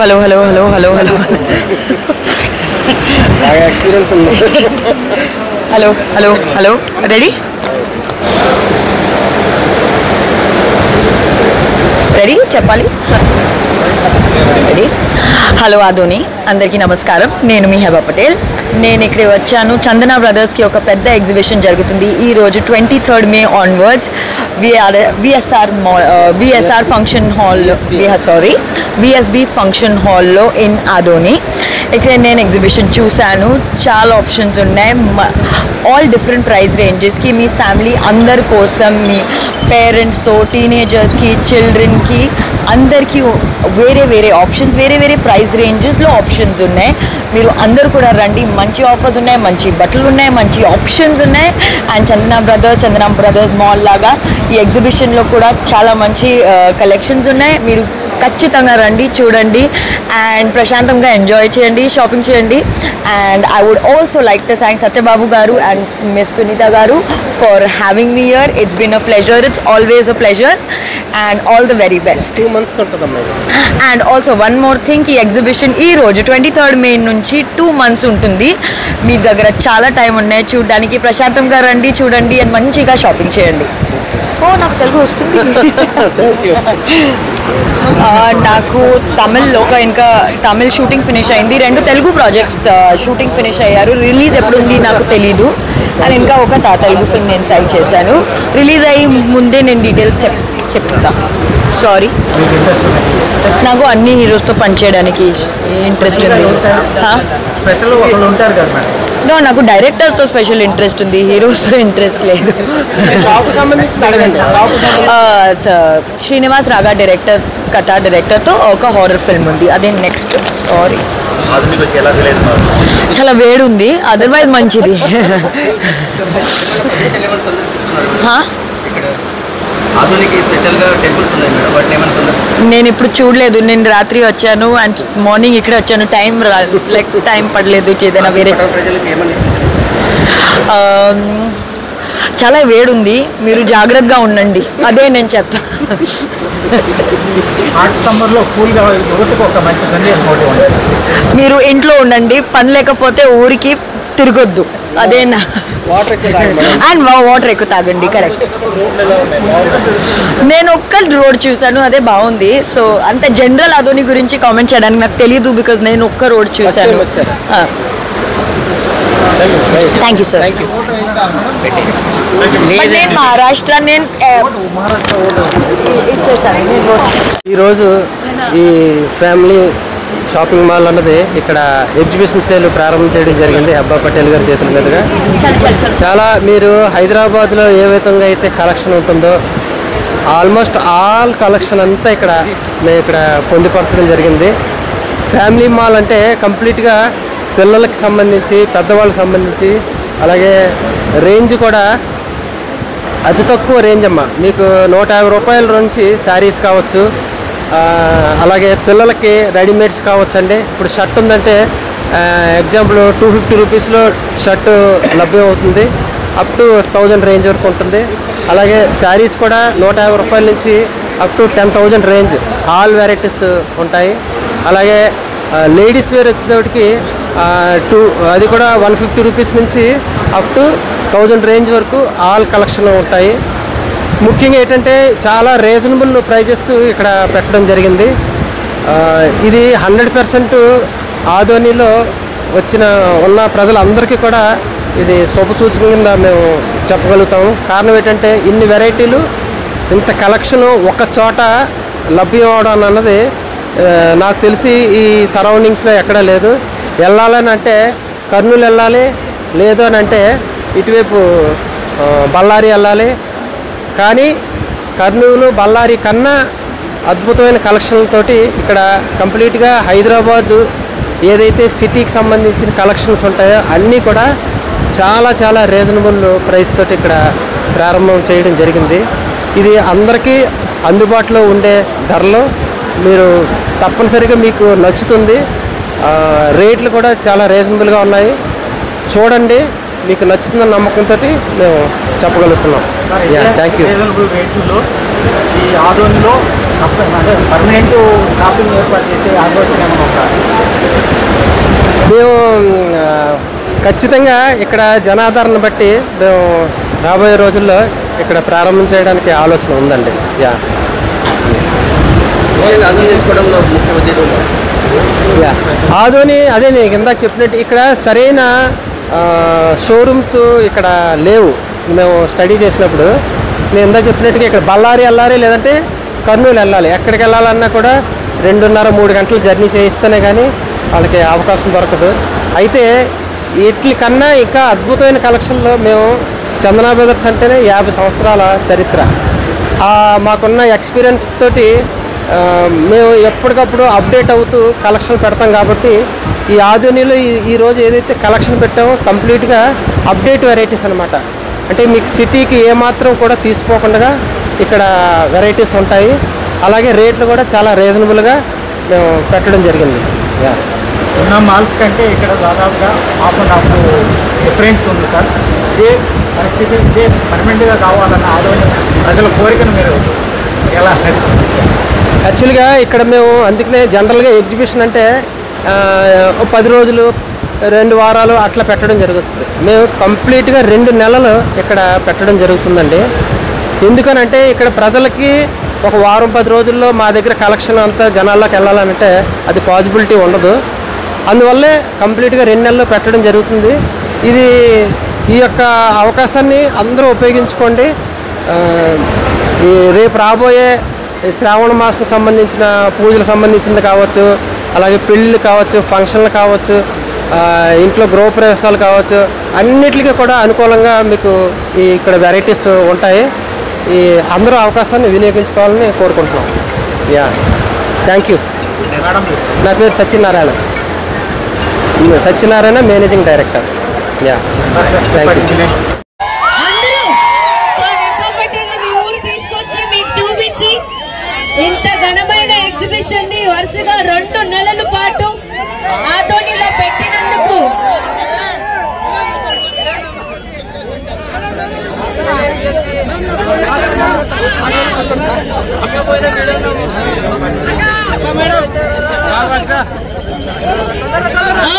Hello hello hello hello hello experience ఉంది. Hello hello hello ready ready చెప్పాలి ready. Hello Adoni, అందరికీ నమస్కారం. నేను మీ హెబా పటేల్. నేను ఇక్కడ వచ్చాను. చందన బ్రదర్స్కి ఒక పెద్ద ఎగ్జిబిషన్ జరుగుతుంది ఈరోజు 23rd May onwards VSR function hall VSB function హాల్లో ఇన్ ఆదోని. ఇక్కడ నేను ఎగ్జిబిషన్ చూశాను. చాలా ఆప్షన్స్ ఉన్నాయి. ఆల్ డిఫరెంట్ ప్రైస్ రేంజెస్కి మీ ఫ్యామిలీ అందరి కోసం, మీ పేరెంట్స్తో, టీనేజర్స్కి, చిల్డ్రన్కి అందరికీ వేరే వేరే ఆప్షన్స్, వేరే వేరే ప్రైస్ రేంజెస్లో ఆప్షన్స్ ఉన్నాయి. మీరు అందరూ కూడా రండి. మంచి ఆఫర్స్ ఉన్నాయి, మంచి బట్టలు ఉన్నాయి, మంచి ఆప్షన్స్ ఉన్నాయి. అండ్ చందన బ్రదర్స్ మాల్ లాగా ఈ ఎగ్జిబిషన్లో కూడా చాలా మంచి కలెక్షన్స్ ఉన్నాయి. మీరు ఖచ్చితంగా రండి, చూడండి అండ్ ప్రశాంతంగా ఎంజాయ్ చేయండి, షాపింగ్ చేయండి. And I would also like to thank Satyababu గారు అండ్ మిస్ సునీత గారు for having me here. It's been a pleasure. It's always a pleasure and all the very best. 2 months ఉంటుందమ్మా. And also one more thing, ఈ exhibition ఈ రోజు 23rd May నుంచి 2 months ఉంటుంది. మీ దగ్గర చాలా టైం ఉన్నాయి చూడడానికి. ప్రశాంతంగా రండి, చూడండి అండ్ మంచిగా షాపింగ్ చేయండి. నాకు తెలుగు వస్తుంది. నాకు తమిళ్లో ఇంకా తమిళ్ షూటింగ్ ఫినిష్ అయింది. 2 తెలుగు ప్రాజెక్ట్స్ షూటింగ్ ఫినిష్ అయ్యారు. రిలీజ్ ఎప్పుడు ఉంది నాకు తెలీదు. అండ్ ఇంకా ఒక తెలుగు ఫిల్మ్ నేను సైడ్ చేశాను. రిలీజ్ అయ్యి ముందే నేను డీటెయిల్స్ చెప్తా. సారీ, నాకు అన్ని హీరోస్తో పనిచేయడానికి ఇంట్రెస్ట్ ఉంది. నాకు డైరెక్టర్స్తో స్పెషల్ ఇంట్రెస్ట్ ఉంది, హీరోస్తో ఇంట్రెస్ట్ లేదు. శ్రీనివాస్ రాగా కథా డైరెక్టర్తో ఒక హారర్ ఫిల్మ్ ఉంది, అదే నెక్స్ట్. సారీ, చాలా వేడి ఉంది, అదర్వైజ్ మంచిది. నేను ఇప్పుడు చూడలేదు. నేను రాత్రి వచ్చాను అండ్ మార్నింగ్ ఇక్కడ వచ్చాను. టైం పడలేదు. ఏదైనా వేరే చాలా వేడుంది, మీరు జాగ్రత్తగా ఉండండి, అదే నేను చెప్తాను. మీరు ఇంట్లో ఉండండి, పని లేకపోతే ఊరికి తిరగొద్దు, అదేనా. అండ్ వాటర్ ఎక్కువ తాగండి. కరెక్ట్. నేను ఒక్క రోడ్ చూసాను, అదే బాగుంది. సో అంత జనరల్ అదోని గురించి కామెంట్ చేయడానికి నాకు తెలియదు, బికాజ్ నేను ఒక్క రోడ్ చూసాను. Thank you sir. నేను మహారాష్ట్ర ఈరోజు ఈ ఫ్యామిలీ షాపింగ్ మాల్ అన్నది ఇక్కడ ఎగ్జిబిషన్ సేల్ ప్రారంభం చేయడం జరిగింది హెబా పటేల్ గారి చేతుల మీదుగా. చాలా మీరు హైదరాబాద్లో ఏ విధంగా అయితే కలెక్షన్ ఉంటుందో ఆల్మోస్ట్ ఆల్ కలెక్షన్ అంతా మేము ఇక్కడ పొందుపరచడం జరిగింది. ఫ్యామిలీ మాల్ అంటే కంప్లీట్గా పిల్లలకి సంబంధించి, పెద్దవాళ్ళకి సంబంధించి, అలాగే రేంజ్ కూడా అతి తక్కువ రేంజ్ అమ్మ. మీకు 150 రూపాయల నుంచి శారీస్ కావచ్చు, అలాగే పిల్లలకి రెడీమేడ్స్ కావచ్చు అండి. ఇప్పుడు షర్ట్ ఉందంటే ఎగ్జాంపుల్ 250 రూపీస్లో షర్టు లభ్యం అవుతుంది. అప్ టు 1000 రేంజ్ వరకు ఉంటుంది. అలాగే శారీస్ కూడా 150 రూపాయల నుంచి up to 10,000 range all varieties ఉంటాయి. అలాగే లేడీస్ వేర్ వచ్చేటప్పటికి అది కూడా 150 రూపీస్ నుంచి అప్ టు 1000 రేంజ్ వరకు ఆల్ కలెక్షన్ ఉంటాయి. ముఖ్యంగా ఏంటంటే చాలా రీజనబుల్ ప్రైజెస్ ఇక్కడ పెట్టడం జరిగింది. ఇది 100% ఆదోనిలో ఉన్న ప్రజలందరికీ కూడా ఇది శుభసూచక కింద మేము చెప్పగలుగుతాము. కారణం ఏంటంటే ఇన్ని వెరైటీలు, ఇంత కలెక్షను ఒక చోట లభ్యం అవడం అన్నది నాకు తెలిసి ఈ సరౌండింగ్స్లో ఎక్కడా లేదు. వెళ్ళాలని అంటే కర్నూలు వెళ్ళాలి, లేదు అని అంటే ఇటువైపు బళ్ళారి వెళ్ళాలి. కానీ కర్నూలు, బళ్ళారి కన్నా అద్భుతమైన కలెక్షన్లతోటి ఇక్కడ కంప్లీట్గా హైదరాబాదు ఏదైతే సిటీకి సంబంధించిన కలెక్షన్స్ ఉంటాయో అన్నీ కూడా చాలా చాలా రీజనబుల్ ప్రైస్ తోటి ఇక్కడ ప్రారంభం చేయడం జరిగింది. ఇది అందరికీ అందుబాటులో ఉండే ధరలో మీరు తప్పనిసరిగా మీకు నచ్చుతుంది. రేట్లు కూడా చాలా రీజనబుల్గా ఉన్నాయి. చూడండి, మీకు నచ్చుతుందన్న నమ్మకంతో మేము చెప్పగలుగుతున్నాం. Thank you. రీజనబుల్ రేట్లలో ఈ ఆదోనిలో అంటే పర్మనెంట్ షాపింగ్ ఏర్పాటు చేసే ఆలోచన ఏమైనా ఉందా? మేము ఖచ్చితంగా ఇక్కడ జనాదరణ బట్టి మేము రాబోయే రోజుల్లో ఇక్కడ ప్రారంభం చేయడానికి ఆలోచన ఉందండి. యా ఆదోని అదే నేను ఇందాక చెప్పినట్టు ఇక్కడ సరైన షోరూమ్స్ ఇక్కడ లేవు. మేము స్టడీ చేసినప్పుడు నేను ఇందాక చెప్పినట్టుగా ఇక్కడ బళ్ళారి వెళ్ళాలి, లేదంటే కర్నూలు వెళ్ళాలి. ఎక్కడికి వెళ్ళాలన్నా కూడా 2.5-3 గంటలు జర్నీ చేయిస్తేనే కానీ వాళ్ళకి అవకాశం దొరకదు. అయితే వీటి కన్నా ఇంకా అద్భుతమైన కలెక్షన్లో మేము చందనా బ్రదర్స్ అంటేనే 50 సంవత్సరాల చరిత్ర. మాకున్న ఎక్స్పీరియన్స్ తోటి మేము ఎప్పటికప్పుడు అప్డేట్ అవుతూ కలెక్షన్ పెడతాం. కాబట్టి ఈ ఆధునిలో ఈరోజు ఏదైతే కలెక్షన్ పెట్టామో కంప్లీట్గా అప్డేట్ వెరైటీస్ అనమాట. అంటే మీకు సిటీకి ఏమాత్రం కూడా తీసుకోకుండా ఇక్కడ వెరైటీస్ ఉంటాయి. అలాగే రేట్లు కూడా చాలా రీజనబుల్గా మేము పెట్టడం జరిగింది. ఉన్న మాల్స్ కంటే ఇక్కడ దాదాపుగా హాఫ్ అండ్ హాఫ్ డిఫరెన్స్ ఉంది సార్. ఇదే పరిస్థితి ఇదే పర్మనెంట్గా కావాలన్న ఆదోని ప్రజల కోరికను మీరు ఎలా? యాక్చువల్గా ఇక్కడ మేము అందుకనే జనరల్గా ఎగ్జిబిషన్ అంటే 10 రోజులు 2 వారాలు అట్లా పెట్టడం జరుగుతుంది. మేము కంప్లీట్గా 2 నెలలు ఇక్కడ పెట్టడం జరుగుతుందండి. ఎందుకనంటే ఇక్కడ ప్రజలకి ఒక వారం 10 రోజుల్లో మా దగ్గర కలెక్షన్ అంతా జనాల్లోకి వెళ్ళాలంటే అది పాసిబిలిటీ ఉండదు. అందువల్లే కంప్లీట్గా 2 నెలలు పెట్టడం జరుగుతుంది. ఈ యొక్క అవకాశాన్ని అందరూ ఉపయోగించుకోండి. రేపు రాబోయే శ్రావణ మాసం సంబంధించిన పూజలకు సంబంధించింది కావచ్చు, అలాగే పెళ్ళిళ్ళు కావచ్చు, ఫంక్షన్లు కావచ్చు, ఇంట్లో గృహప్రవేశాలు కావచ్చు, అన్నిటికీ కూడా అనుకూలంగా మీకు ఇక్కడ వెరైటీస్ ఉంటాయి. అందరూ అవకాశాన్ని వినియోగించుకోవాలని కోరుకుంటున్నాం. Yeah thank you. నా పేరు Satyanarayana, managing director. Yeah thank you. ఇంత ఘనమైన ఎగ్జిబిషన్ ని వరుసగా 2 నెలల పాటు ఆదోనిలో పెట్టినందుకు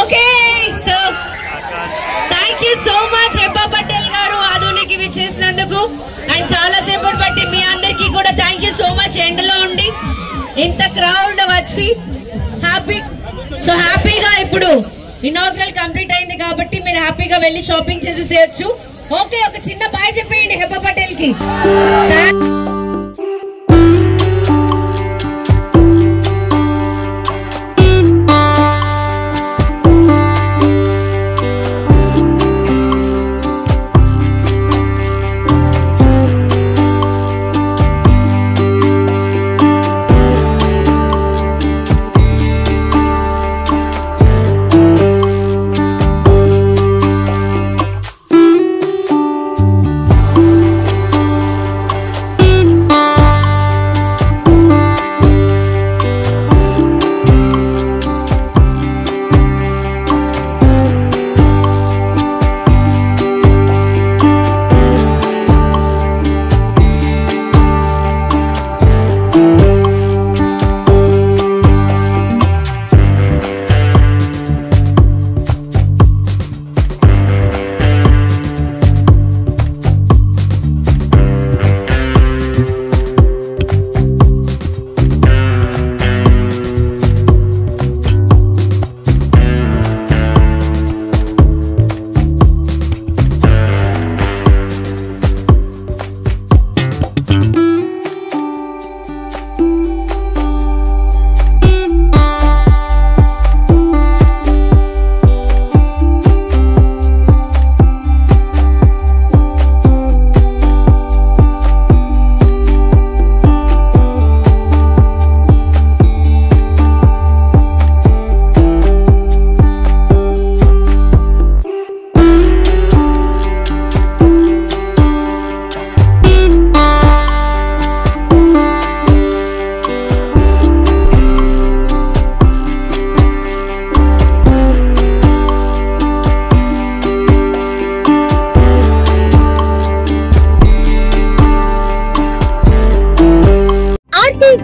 okay so thank you so much Rebba Patel గారు ఆదోనికి విచ్చేసినందుకు. అండ్ చాలా సేపటి బట్టి మీ అందరికీ కూడా థ్యాంక్ యూ సో మచ్. ఎండలో ఉండి ఇంత క్రౌడ్ వచ్చి హ్యాపీగా ఇప్పుడు ఇనాగ్రల్ కంప్లీట్ అయింది కాబట్టి మీరు హ్యాపీగా వెళ్ళి షాపింగ్ చేసేసేయచ్చు. ఓకే, ఒక చిన్న బాయ్ చెప్పేయండి రెబ్బా పటేల్ కి.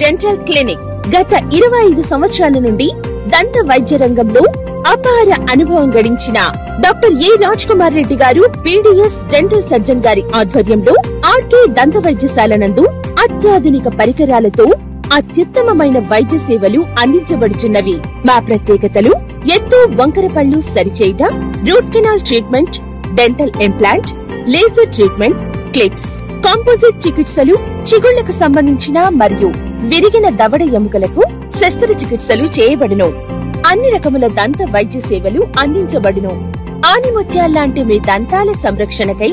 డెంటల్ క్లినిక్ గత 25 సంవత్సరాల నుండి దంత వైద్య రంగంలో అపార అనుభవం గడించిన డాక్టర్ ఏ రాజ్ కుమార్ రెడ్డి గారు పీడీఎస్ డెంటల్ సర్జన్ గారి ఆధ్వర్యంలో ఆర్కే దంత వైద్యశాల నందు అత్యాధునిక పరికరాలతో అత్యుత్తమమైన వైద్య సేవలు అందించబడుచున్నవి. మా ప్రత్యేకతలు ఎత్తు వంకర పళ్ళు సరిచేయుట, root canal treatment, dental implant, laser treatment, clips, composite చికిత్సలు, చిగుళ్లకు సంబంధించిన మరియు విరిగిన దవడ ఎముకలకు శస్త్రచికిత్సలు చేయబడును. అన్ని రకముల దంత వైద్య సేవలు అందించబడును. ఆనిముత్యాల్లాంటి మీ దంతాల సంరక్షణకై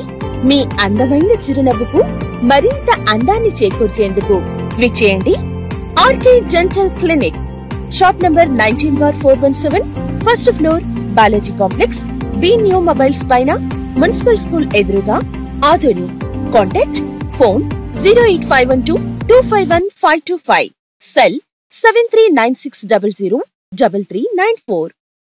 మీ అందమైన చిరునవ్వుకు మరింత అందాన్ని చేకూర్చేందుకు విచ్చేయండి RK dental clinic, shop number 19/417, first floor, Balaji complex, B new mobiles పైన, మున్సిపల్ స్కూల్ ఎదురుగా, ఆదోని. Contact phone 08512251525, cell 7396003394.